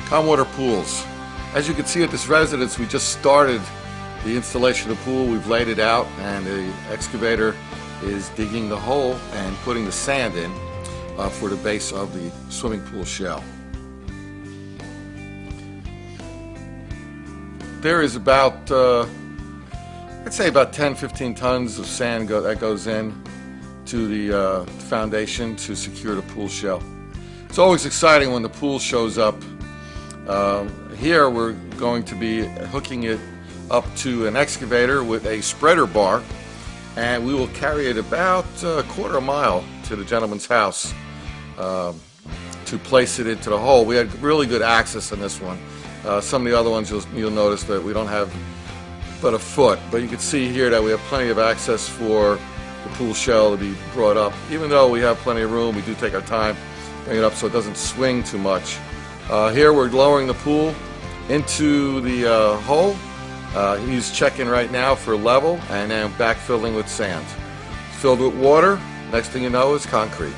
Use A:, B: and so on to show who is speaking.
A: Calm water pools. As you can see at this residence, we just started the installation of the pool. We've laid it out and the excavator is digging the hole and putting the sand in for the base of the swimming pool shell. There is about, I'd say about 10-15 tons of sand that goes in to the foundation to secure the pool shell. It's always exciting when the pool shows up. Here we're going to be hooking it up to an excavator with a spreader bar, and we will carry it about a quarter mile to the gentleman's house to place it into the hole. We had really good access on this one. Some of the other ones you'll notice that we don't have but a foot, but you can see here that we have plenty of access for the pool shell to be brought up. Even though we have plenty of room, we do take our time, bring it up so it doesn't swing too much. Here we're lowering the pool into the hole. He's checking right now for level and then backfilling with sand. It's filled with water. Next thing you know is concrete.